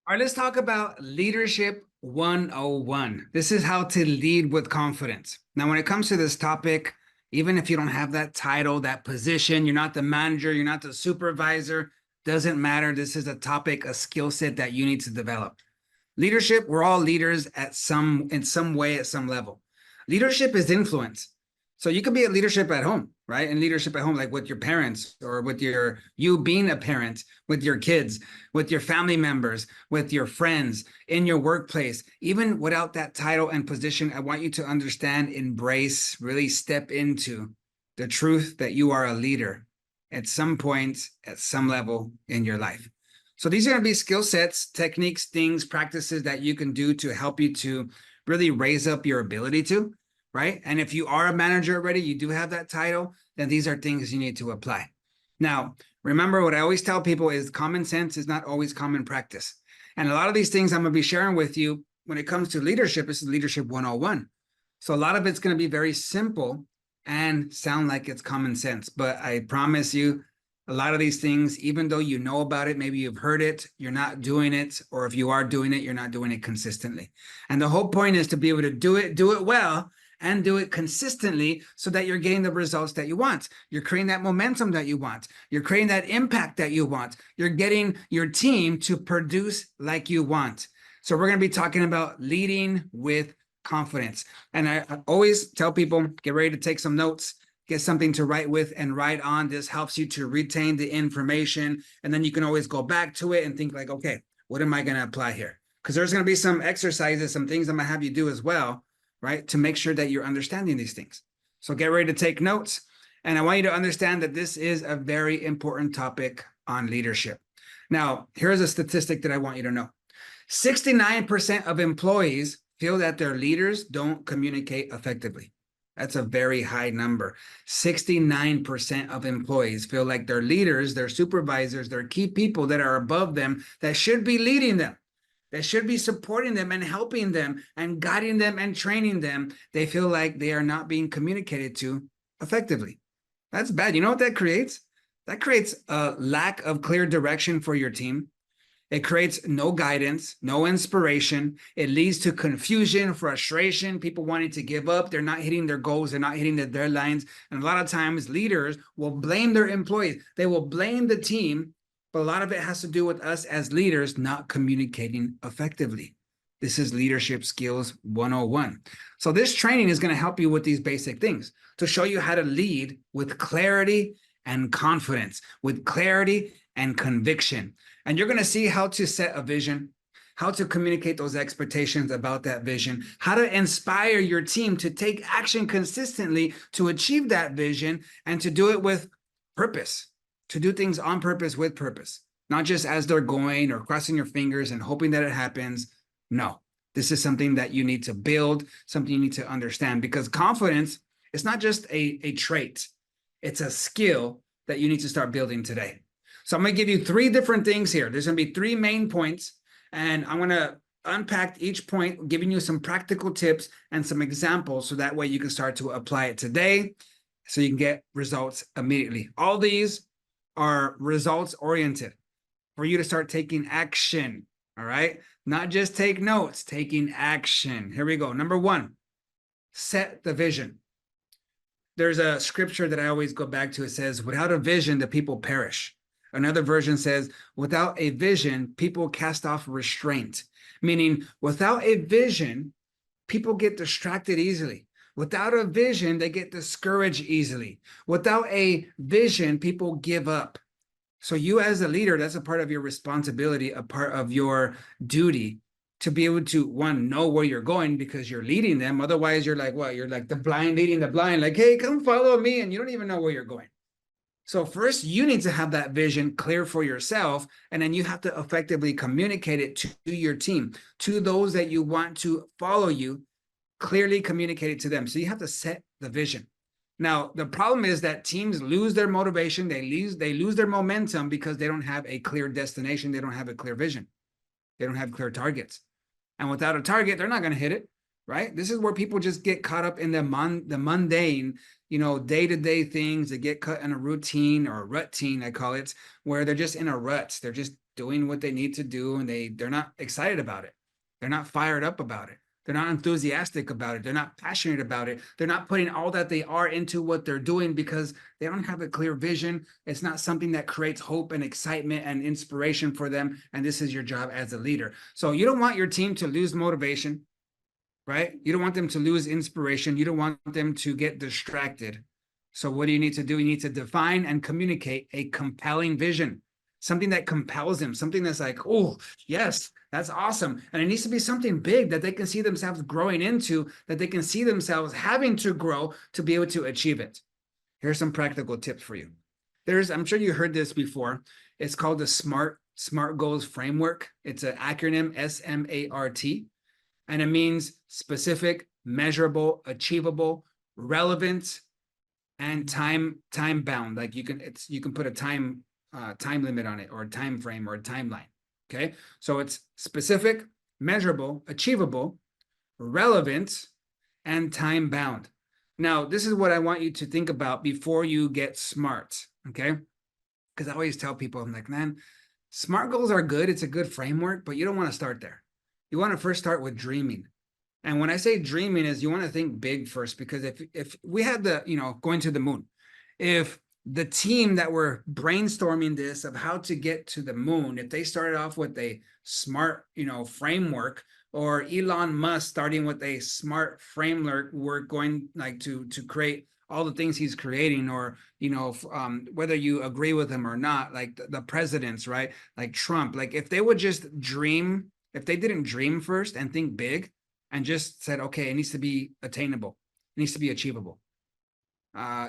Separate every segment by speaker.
Speaker 1: All right, let's talk about leadership 101. This is how to lead with confidence. Now, when it comes to this topic, even if you don't have that title, that position, you're not the manager, you're not the supervisor, doesn't matter. This is a topic, a skill set that you need to develop. Leadership, we're all leaders in some way, at some level. Leadership is influence. So you could be a leadership at home, right? And leadership at home, like with your parents or with you being a parent, with your kids, with your family members, with your friends, in your workplace. Even without that title and position, I want you to understand, embrace, really step into the truth that you are a leader at some point, at some level in your life. So these are going to be skill sets, techniques, things, practices that you can do to help you to really raise up your ability to, right? And if you are a manager already, you do have that title, then these are things you need to apply. Now, remember what I always tell people is common sense is not always common practice. And a lot of these things I'm going to be sharing with you when it comes to leadership, this is leadership 101. So a lot of it's going to be very simple and sound like it's common sense, but I promise you, a lot of these things, even though you know about it, maybe you've heard it, you're not doing it, or if you are doing it, you're not doing it consistently. And the whole point is to be able to do it well, and do it consistently so that you're getting the results that you want. You're creating that momentum that you want. You're creating that impact that you want. You're getting your team to produce like you want. So we're going to be talking about leading with confidence. And I always tell people, get ready to take some notes. Get something to write with and write on. This helps you to retain the information. And then you can always go back to it and think like, okay, what am I going to apply here? Because there's going to be some exercises, some things I'm going to have you do as well, right? To make sure that you're understanding these things. So get ready to take notes. And I want you to understand that this is a very important topic on leadership. Now, here's a statistic that I want you to know. 69% of employees feel that their leaders don't communicate effectively. That's a very high number. 69% of employees feel like their leaders, their supervisors, their key people that are above them, that should be leading them, that should be supporting them and helping them and guiding them and training them, they feel like they are not being communicated to effectively. That's bad. You know what that creates? That creates a lack of clear direction for your team. It creates no guidance, no inspiration. It leads to confusion, frustration, people wanting to give up. They're not hitting their goals. They're not hitting the deadlines. And a lot of times leaders will blame their employees. They will blame the team, but a lot of it has to do with us as leaders not communicating effectively. This is leadership skills 101. So this training is going to help you with these basic things to show you how to lead with clarity and confidence, with clarity and conviction. And you're going to see how to set a vision, how to communicate those expectations about that vision, how to inspire your team to take action consistently to achieve that vision and to do it with purpose, to do things on purpose with purpose, not just as they're going or crossing your fingers and hoping that it happens. No, this is something that you need to build, something you need to understand, because confidence is not just a trait. It's a skill that you need to start building today. So I'm going to give you three different things here. There's going to be three main points, and I'm going to unpack each point, giving you some practical tips and some examples so that way you can start to apply it today so you can get results immediately. All these are results oriented for you to start taking action, all right? Not just take notes, taking action. Here we go. Number one, set the vision. There's a scripture that I always go back to. It says, without a vision, the people perish. Another version says, without a vision, people cast off restraint, meaning without a vision, people get distracted easily. Without a vision, they get discouraged easily. Without a vision, people give up. So you as a leader, that's a part of your responsibility, a part of your duty to be able to, one, know where you're going because you're leading them. Otherwise, you're like, what? You're like the blind leading the blind, like, hey, come follow me. And you don't even know where you're going. So first, you need to have that vision clear for yourself, and then you have to effectively communicate it to your team, to those that you want to follow you, clearly communicate it to them. So you have to set the vision. Now, the problem is that teams lose their motivation, they lose their momentum because they don't have a clear destination, they don't have a clear vision, they don't have clear targets. And without a target, they're not going to hit it. Right? This is where people just get caught up in the mundane, day-to-day things. They get caught in a routine or a rut-tine, I call it, where they're just in a rut. They're doing what they need to do, and they're not excited about it. They're not fired up about it. They're not enthusiastic about it. They're not passionate about it. They're not putting all that they are into what they're doing because they don't have a clear vision. It's not something that creates hope and excitement and inspiration for them. And this is your job as a leader. So you don't want your team to lose motivation, right? You don't want them to lose inspiration. You don't want them to get distracted. So what do you need to do? You need to define and communicate a compelling vision, something that compels them, something that's like, oh, yes, that's awesome. And it needs to be something big that they can see themselves growing into, that they can see themselves having to grow to be able to achieve it. Here's some practical tips for you. I'm sure you heard this before. It's called the SMART goals framework. It's an acronym, SMART, and it means specific, measurable, achievable, relevant, and time bound. Like you can put a time limit on it, or a time frame, or a timeline. Okay, so it's specific, measurable, achievable, relevant, and time bound. Now, this is what I want you to think about before you get smart. Okay, because I always tell people, I'm like, man, SMART goals are good. It's a good framework, but you don't want to start there. You want to first start with dreaming. And when I say dreaming, is you want to think big first, because if we had going to the moon, if the team that were brainstorming this of how to get to the moon, if they started off with a SMART, framework, or Elon Musk starting with a SMART framework, we're going like to create all the things he's creating, or whether you agree with him or not, like the presidents, right? Like Trump, like if they would just dream, if they didn't dream first and think big, and just said, okay, it needs to be attainable, it needs to be achievable,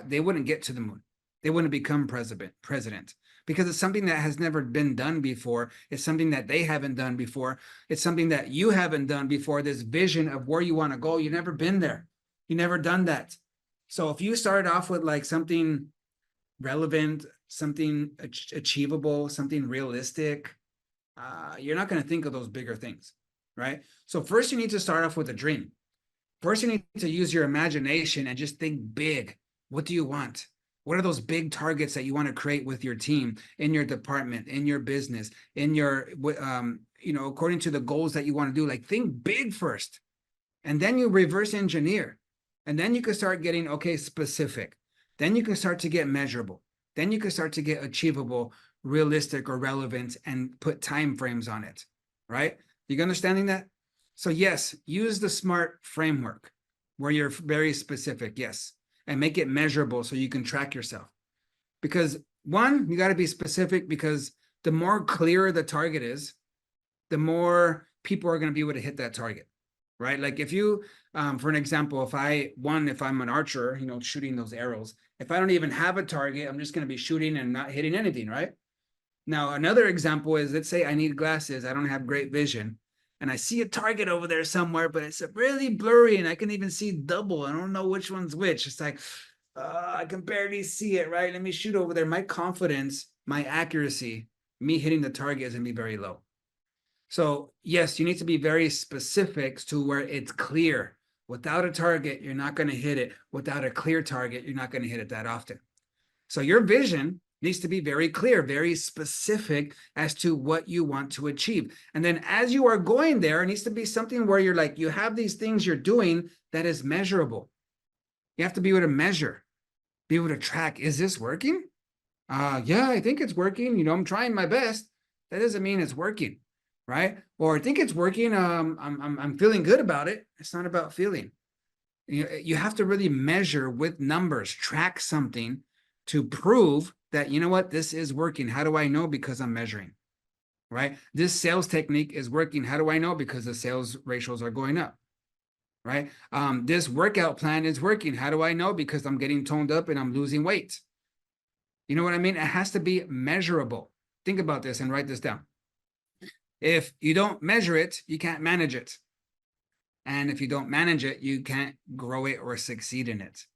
Speaker 1: they wouldn't get to the moon. They wouldn't become president, because it's something that has never been done before. It's something that they haven't done before. It's something that you haven't done before. This vision of where you want to go, you've never been there. You've never done that. So if you start off with like something relevant, something achievable, something realistic, you're not going to think of those bigger things, right? So first you need to start off with a dream. First you need to use your imagination and just think big. What do you want? What are those big targets that you want to create with your team, in your department, in your business, in your, according to the goals that you want to do? Like, think big first, and then you reverse engineer, and then you can start getting, okay, specific. Then you can start to get measurable. Then you can start to get achievable, realistic, or relevant, and put time frames on it, right? You understanding that? So yes, use the SMART framework where you're very specific, yes, and make it measurable so you can track yourself. Because one, you got to be specific, because the more clear the target is, the more people are going to be able to hit that target, right? Like if you, for an example, if I'm an archer, shooting those arrows, if I don't even have a target, I'm just going to be shooting and not hitting anything, right? Now, another example is, let's say I need glasses. I don't have great vision, and I see a target over there somewhere, but it's really blurry and I can even see double. I don't know which one's which. It's like, I can barely see it, right? Let me shoot over there. My confidence, my accuracy, me hitting the target is going to be very low. So yes, you need to be very specific to where it's clear. Without a target, you're not going to hit it. Without a clear target, you're not going to hit it that often. So your vision needs to be very clear, very specific as to what you want to achieve. And then as you are going there, it needs to be something where you're like, you have these things you're doing that is measurable. You have to be able to measure, be able to track. Is this working? Yeah, I think it's working. I'm trying my best. That doesn't mean it's working, right? Or I think it's working. I'm feeling good about it. It's not about feeling. You have to really measure with numbers, track something to prove that, this is working. How do I know? Because I'm measuring, right? This sales technique is working. How do I know? Because the sales ratios are going up, right? This workout plan is working. How do I know? Because I'm getting toned up and I'm losing weight. You know what I mean? It has to be measurable. Think about this and write this down. If you don't measure it, you can't manage it. And if you don't manage it, you can't grow it or succeed in it.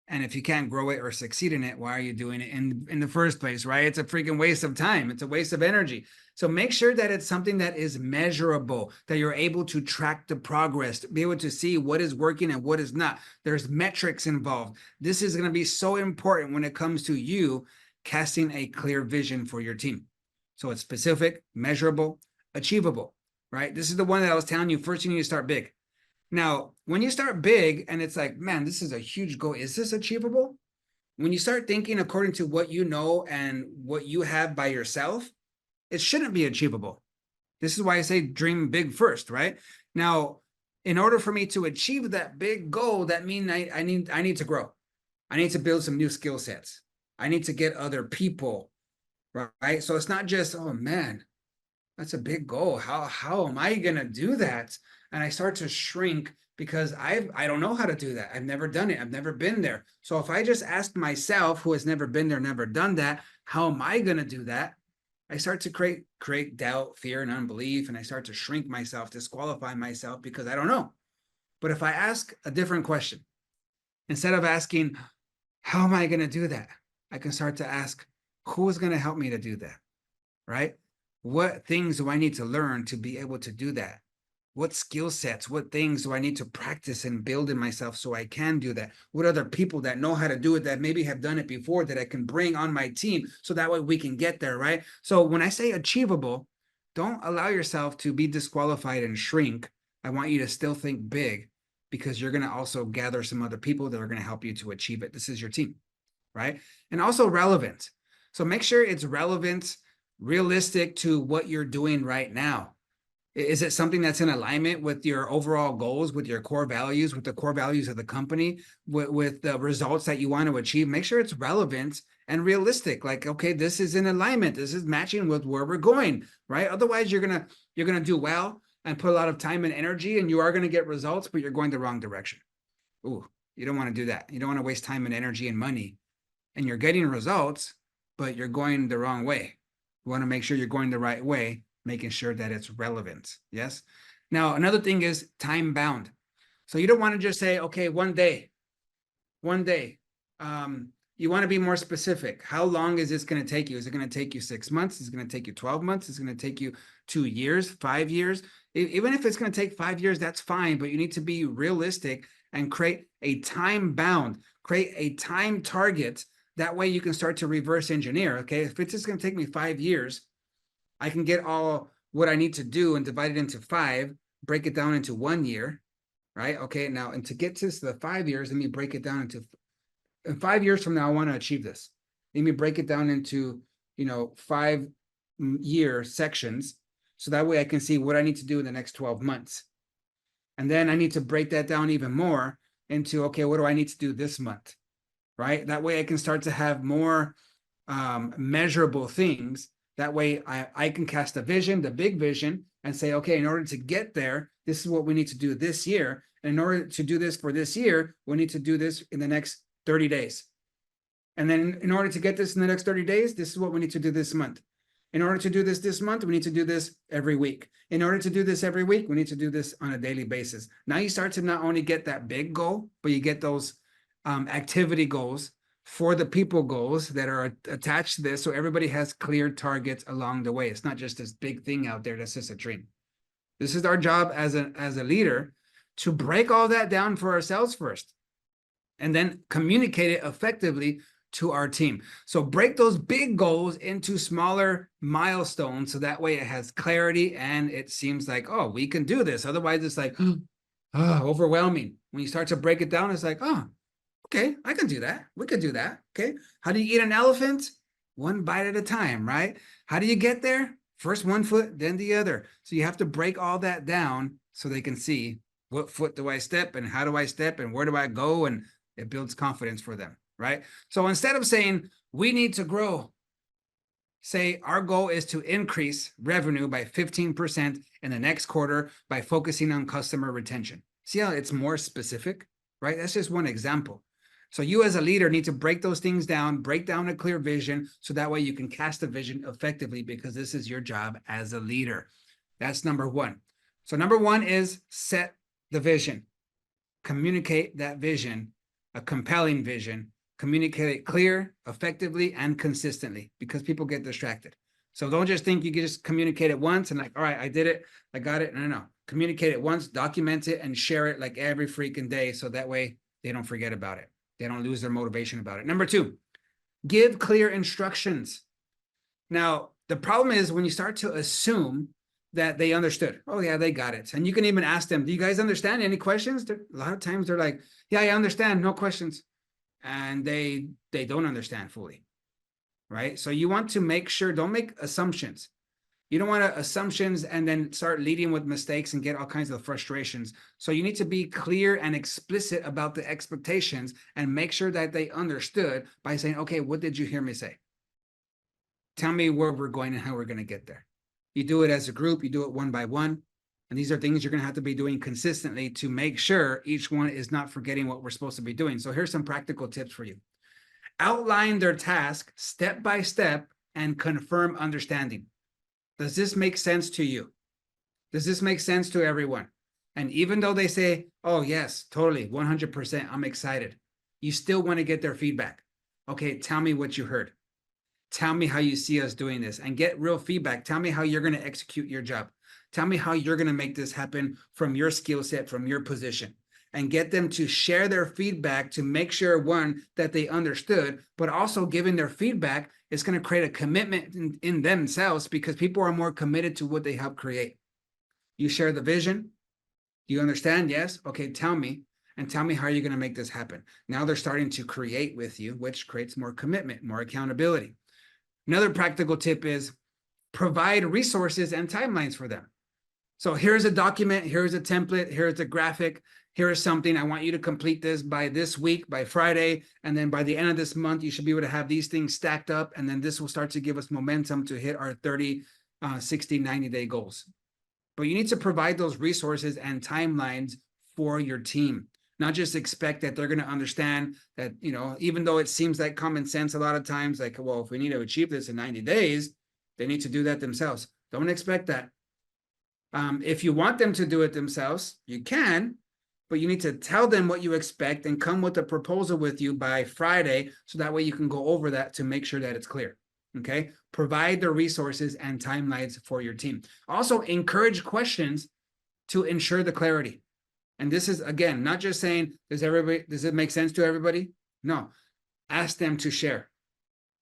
Speaker 1: And if you can't grow it or succeed in it, why are you doing it in the first place, right? It's a freaking waste of time. It's a waste of energy. So make sure that it's something that is measurable, that you're able to track the progress, to be able to see what is working and what is not. There's metrics involved. This is going to be so important when it comes to you casting a clear vision for your team. So it's specific, measurable, achievable, right? This is the one that I was telling you first. You need to start big. Now, when you start big and it's like, man, this is a huge goal. Is this achievable? When you start thinking according to what you know and what you have by yourself, it shouldn't be achievable. This is why I say dream big first, right? Now, in order for me to achieve that big goal, that means I need to grow. I need to build some new skill sets. I need to get other people, right? So it's not just, oh man, that's a big goal. How am I gonna do that? And I start to shrink because I don't know how to do that. I've never done it. I've never been there. So if I just ask myself, who has never been there, never done that, how am I gonna do that? I start to create doubt, fear, and unbelief, and I start to shrink myself, disqualify myself because I don't know. But if I ask a different question, instead of asking, how am I gonna do that? I can start to ask, who is gonna help me to do that? Right? What things do I need to learn to be able to do that? What skill sets, what things do I need to practice and build in myself so I can do that? What other people that know how to do it, that maybe have done it before, that I can bring on my team so that way we can get there, right? So when I say achievable, don't allow yourself to be disqualified and shrink. I want you to still think big because you're going to also gather some other people that are going to help you to achieve it. This is your team, right? And also relevant. So make sure it's relevant, realistic to what you're doing right now. Is it something that's in alignment with your overall goals, with your core values, with the core values of the company, with the results that you want to achieve? Make sure it's relevant and realistic. Like, okay, this is in alignment. This is matching with where we're going, right? Otherwise, you're gonna do well and put a lot of time and energy, and you are gonna get results, but you're going the wrong direction. Ooh, you don't want to do that. You don't want to waste time and energy and money, and you're getting results, but you're going the wrong way. You want to make sure you're going the right way, making sure that it's relevant. Yes. Now, another thing is time bound. So you don't want to just say, okay, one day. You want to be more specific. How long is this going to take you? Is it going to take you 6 months? Is it going to take you 12 months? Is it going to take you 2 years, 5 years? Even if it's going to take 5 years, that's fine, but you need to be realistic and create a time bound, create a time target. That way you can start to reverse engineer. Okay, if it's just going to take me 5 years, I can get all what I need to do and divide it into 5, break it down into 1 year, right? Okay, now, and to get to the 5 years, let me break it down into, 5 years from now, I want to achieve this. Let me break it down into, 5-year sections. So that way I can see what I need to do in the next 12 months. And then I need to break that down even more into, okay, what do I need to do this month? Right? That way I can start to have more measurable things. That way I can cast a vision, the big vision, and say, okay, in order to get there, this is what we need to do this year. And in order to do this for this year, we need to do this in the next 30 days. And then in order to get this in the next 30 days, this is what we need to do this month. In order to do this month, we need to do this every week. In order to do this every week, we need to do this on a daily basis. Now you start to not only get that big goal, but you get those activity goals for the people goals that are attached to this. So everybody has clear targets along the way. It's not just this big thing out there that's just a dream. This is our job as a leader to break all that down for ourselves first and then communicate it effectively to our team. So break those big goals into smaller milestones so that way it has clarity and it seems like, oh, we can do this. Otherwise, it's like, overwhelming. When you start to break it down, it's like, oh, okay, I can do that. We could do that. Okay. How do you eat an elephant? One bite at a time, right? How do you get there? First one foot, then the other. So you have to break all that down so they can see what foot do I step and how do I step and where do I go? And it builds confidence for them, right? So instead of saying we need to grow, say our goal is to increase revenue by 15% in the next quarter by focusing on customer retention. See how it's more specific, right? That's just one example. So you as a leader need to break those things down, break down a clear vision, so that way you can cast a vision effectively because this is your job as a leader. That's number one. So number one is set the vision. Communicate that vision, a compelling vision. Communicate it clear, effectively, and consistently because people get distracted. So don't just think you can just communicate it once and like, all right, I did it, I got it. No. Communicate it once, document it, and share it like every freaking day so that way they don't forget about it. They don't lose their motivation about it. Number two, give clear instructions. Now, The problem is when you start to assume that they understood. Oh yeah, they got it. And you can even ask them, do you guys understand? Any questions? A lot of times they're like, yeah, I understand, no questions. And they don't understand fully, right? So you want to make sure, don't make assumptions. You don't want to assumptions and then start leading with mistakes and get all kinds of frustrations. So you need to be clear and explicit about the expectations and make sure that they understood by saying, okay, what did you hear me say? Tell me where we're going and how we're going to get there. You do it as a group, you do it one by one. And these are things you're going to have to be doing consistently to make sure each one is not forgetting what we're supposed to be doing. So here's some practical tips for you. Outline their task step by step and confirm understanding. Does this make sense to you? Does this make sense to everyone? And even though they say, oh, yes, totally, 100%, I'm excited, you still want to get their feedback. Okay, tell me what you heard. Tell me how you see us doing this and get real feedback. Tell me how you're going to execute your job. Tell me how you're going to make this happen from your skill set, from your position, and get them to share their feedback to make sure, one, that they understood, but also giving their feedback is going to create a commitment in themselves because people are more committed to what they help create. You share the vision. You understand? Yes. Okay. Tell me and tell me how you're going to make this happen. Now they're starting to create with you, which creates more commitment, more accountability. Another practical tip is provide resources and timelines for them. So here's a document, here's a template, here's a graphic, here's something. I want you to complete this by this week, by Friday, and then by the end of this month, you should be able to have these things stacked up, and then this will start to give us momentum to hit our 30, 60, 90-day goals. But you need to provide those resources and timelines for your team. Not just expect that they're going to understand that, you know, even though it seems like common sense a lot of times, like, well, if we need to achieve this in 90 days, they need to do that themselves. Don't expect that. If you want them to do it themselves, you can, but you need to tell them what you expect and come with a proposal with you by Friday, so that way you can go over that to make sure that it's clear. Okay. Provide the resources and timelines for your team. Also, encourage questions to ensure the clarity. And this is, again, not just saying, does it make sense to everybody? No. Ask them to share.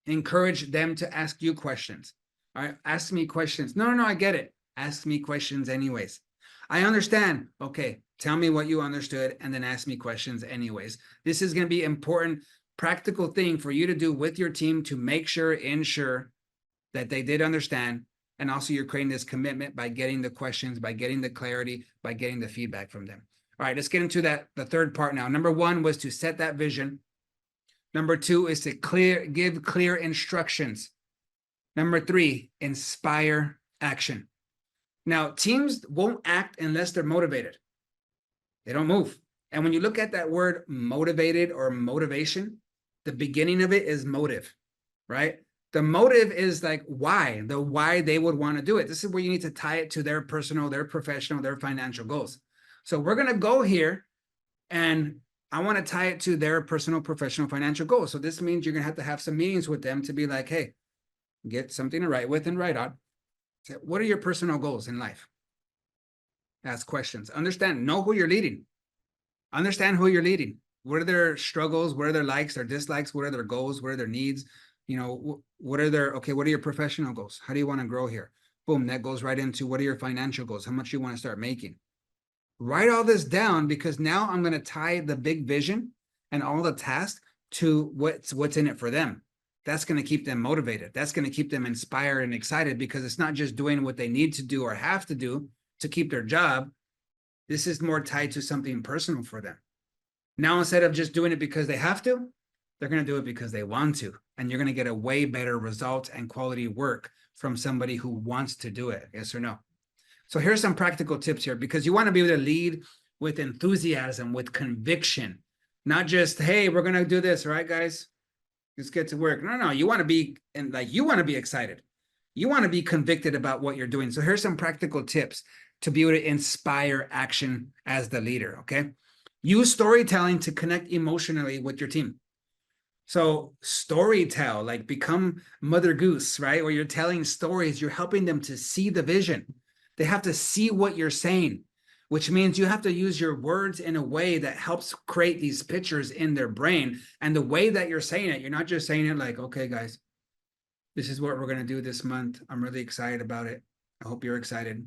Speaker 1: Encourage them to ask you questions. All right. Ask me questions. No, I get it. Ask me questions anyways. I understand. Okay. Tell me what you understood and then ask me questions anyways. This is going to be important, practical thing for you to do with your team to ensure that they did understand. And also you're creating this commitment by getting the questions, by getting the clarity, by getting the feedback from them. All right, let's get into the third part now. Number one was to set that vision. Number two is to give clear instructions. Number three, inspire action. Now, teams won't act unless they're motivated. They don't move. And when you look at that word motivated or motivation, the beginning of it is motive, right? The motive is like why they would want to do it. This is where you need to tie it to their personal, their professional, their financial goals. So we're going to go here and I want to tie it to their personal, professional, financial goals. So this means you're going to have some meetings with them to be like, hey, get something to write with and write on. Say, what are your personal goals in life? Ask questions. Understand, know who you're leading. Understand who you're leading. What are their struggles? What are their likes, their dislikes? What are their goals? What are their needs? You know, what are your professional goals? How do you want to grow here? Boom, that goes right into what are your financial goals? How much you want to start making? Write all this down because now I'm going to tie the big vision and all the tasks to what's in it for them. That's going to keep them motivated. That's going to keep them inspired and excited because it's not just doing what they need to do or have to do to keep their job. This is more tied to something personal for them. Now, instead of just doing it because they have to, they're going to do it because they want to. And you're going to get a way better result and quality work from somebody who wants to do it. Yes or no? So here's some practical tips here because you want to be able to lead with enthusiasm, with conviction, not just, hey, we're going to do this, right, guys? Let's get to work. No, you want to be you want to be excited. You want to be convicted about what you're doing. So here's some practical tips to be able to inspire action as the leader, okay? Use storytelling to connect emotionally with your team. So storytell, like become Mother Goose, right? Where you're telling stories, you're helping them to see the vision. They have to see what you're saying, which means you have to use your words in a way that helps create these pictures in their brain. And the way that you're saying it, you're not just saying it like, okay, guys, This is what we're going to do this month. I'm really excited about it. I hope you're excited.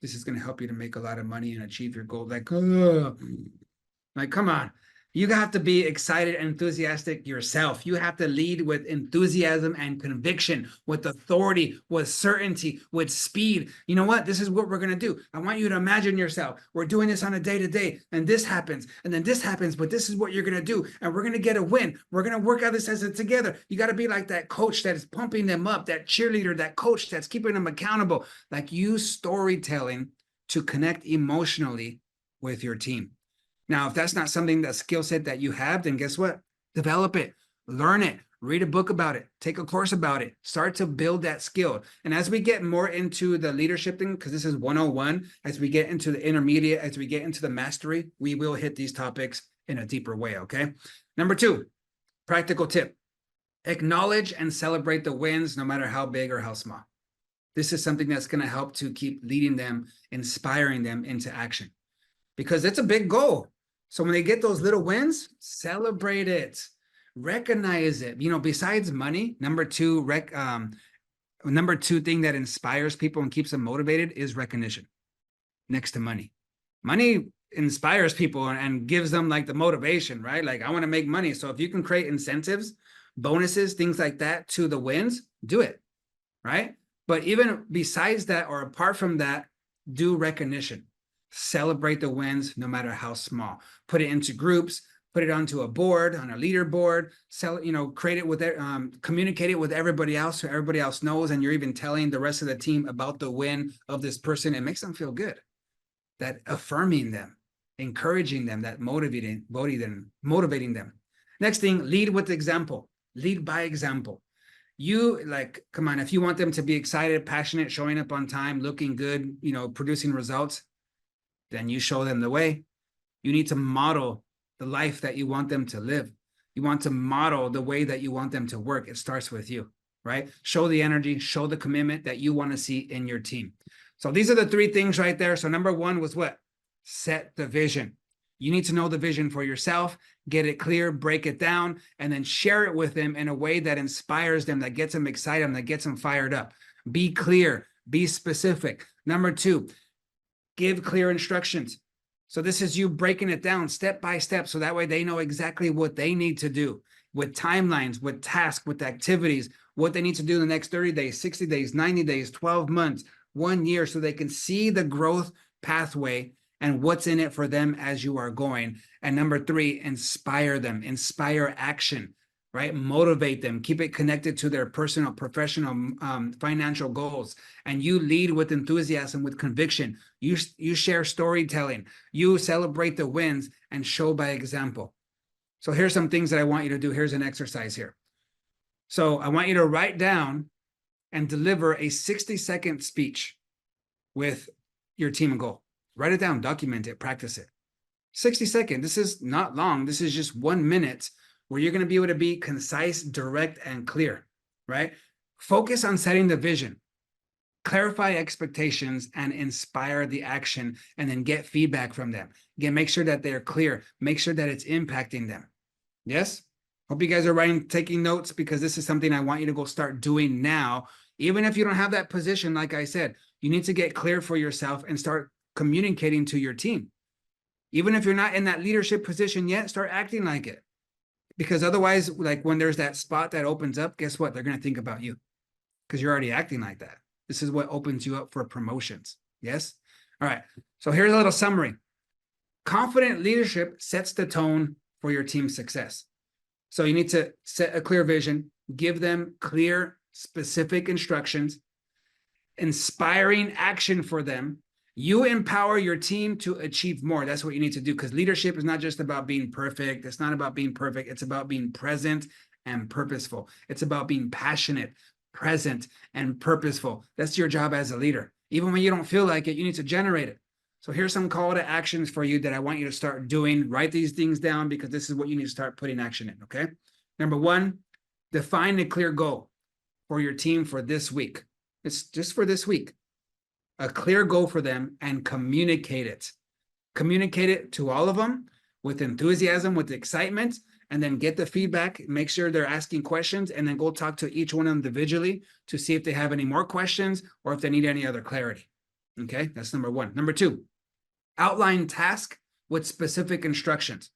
Speaker 1: This is going to help you to make a lot of money and achieve your goal. Like, come on. You have to be excited and enthusiastic yourself. You have to lead with enthusiasm and conviction, with authority, with certainty, with speed. You know what? This is what we're going to do. I want you to imagine yourself. We're doing this on a day-to-day, and this happens, and then this happens, but this is what you're going to do, and we're going to get a win. We're going to work out this as a together. You got to be like that coach that is pumping them up, that cheerleader, that coach that's keeping them accountable. Like, use storytelling to connect emotionally with your team. Now, if that's not something, that skill set that you have, then guess what? Develop it, learn it, read a book about it, take a course about it, start to build that skill. And as we get more into the leadership thing, because this is 101, as we get into the intermediate, as we get into the mastery, we will hit these topics in a deeper way, okay? Number 2, practical tip. Acknowledge and celebrate the wins, no matter how big or how small. This is something that's going to help to keep leading them, inspiring them into action, because it's a big goal. So when they get those little wins, celebrate it, recognize it. You know, besides money, number two thing that inspires people and keeps them motivated is recognition, next to money. Money inspires people and gives them like the motivation, right? Like, I want to make money. So if you can create incentives, bonuses, things like that to the wins, do it, right? But even besides that, or apart from that, do recognition. Celebrate the wins, no matter how small. Put it into groups, put it onto a board, on a leaderboard, create it with, communicate it with everybody else, so everybody else knows, and you're even telling the rest of the team about the win of this person. It makes them feel good. That affirming them, encouraging them, that motivating them. Next thing, lead with example. Lead by example. Come on, if you want them to be excited, passionate, showing up on time, looking good, producing results, then you show them the way. You need to model the life that you want them to live. You want to model the way that you want them to work. It starts with you, right? Show the energy, show the commitment that you want to see in your team. So these are the 3 things right there. So number 1 was what? Set the vision. You need to know the vision for yourself, get it clear, break it down, and then share it with them in a way that inspires them, that gets them excited, that gets them fired up. Be clear, be specific. Number 2, give clear instructions. So this is you breaking it down step by step, so that way they know exactly what they need to do, with timelines, with tasks, with activities, what they need to do in the next 30 days, 60 days, 90 days, 12 months, 1 year, so they can see the growth pathway and what's in it for them as you are going. And number 3, inspire them, inspire action, right? Motivate them, keep it connected to their personal, professional, financial goals. And you lead with enthusiasm, with conviction. You share storytelling, you celebrate the wins, and show by example. So here's some things that I want you to do. Here's an exercise here. So I want you to write down and deliver a 60-second speech with your team and goal. Write it down, document it, practice it. 60 seconds. This is not long. This is just 1 minute where you're going to be able to be concise, direct, and clear, right? Focus on setting the vision, clarify expectations, and inspire the action, and then get feedback from them. Again, make sure that they're clear. Make sure that it's impacting them. Yes? Hope you guys are taking notes, because this is something I want you to go start doing now. Even if you don't have that position, like I said, you need to get clear for yourself and start communicating to your team. Even if you're not in that leadership position yet, start acting like it. Because otherwise, like when there's that spot that opens up, guess what? They're going to think about you, because you're already acting like that. This is what opens you up for promotions. Yes? All right. So here's a little summary. Confident leadership sets the tone for your team's success. So you need to set a clear vision, give them clear, specific instructions, inspiring action for them. You empower your team to achieve more. That's what you need to do, because leadership is not just about being perfect. It's not about being perfect. It's about being present and purposeful. It's about being passionate, present, and purposeful. That's your job as a leader. Even when you don't feel like it, you need to generate it. So here's some call to actions for you that I want you to start doing. Write these things down, because this is what you need to start putting action in, okay? Number 1, define a clear goal for your team for this week. It's just for this week. A clear goal for them, and communicate it. Communicate it to all of them with enthusiasm, with excitement, and then get the feedback, make sure they're asking questions, and then go talk to each one individually to see if they have any more questions or if they need any other clarity. Okay, that's number one. Number two, outline task with specific instructions.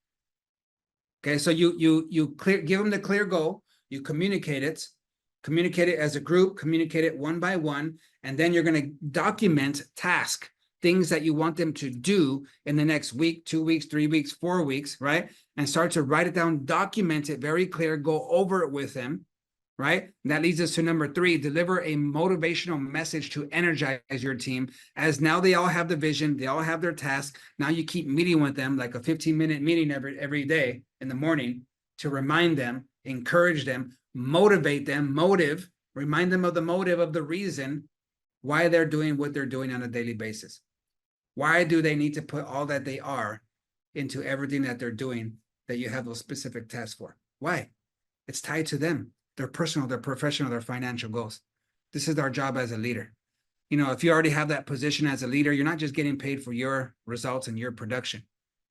Speaker 1: Okay, so you give them the clear goal, you communicate it as a group, communicate it one by one, and then you're going to document task, things that you want them to do in the next week, 2 weeks, 3 weeks, 4 weeks, right? And start to write it down, document it very clear, go over it with them, right? And that leads us to number three, deliver a motivational message to energize your team, as now they all have the vision, they all have their task. Now you keep meeting with them, like a 15-minute meeting every day in the morning, to remind them, encourage them, motivate them, remind them of the motive, of the reason why they're doing what they're doing on a daily basis. Why do they need to put all that they are into everything that they're doing that you have those specific tasks for? Why? It's tied to them, their personal, their professional, their financial goals. This is our job as a leader. You know, if you already have that position as a leader, you're not just getting paid for your results and your production.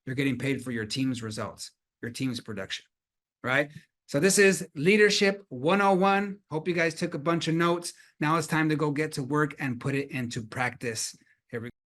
Speaker 1: You're getting paid for your team's results, your team's production, right? So this is Leadership 101. Hope you guys took a bunch of notes. Now it's time to go get to work and put it into practice. Here we go.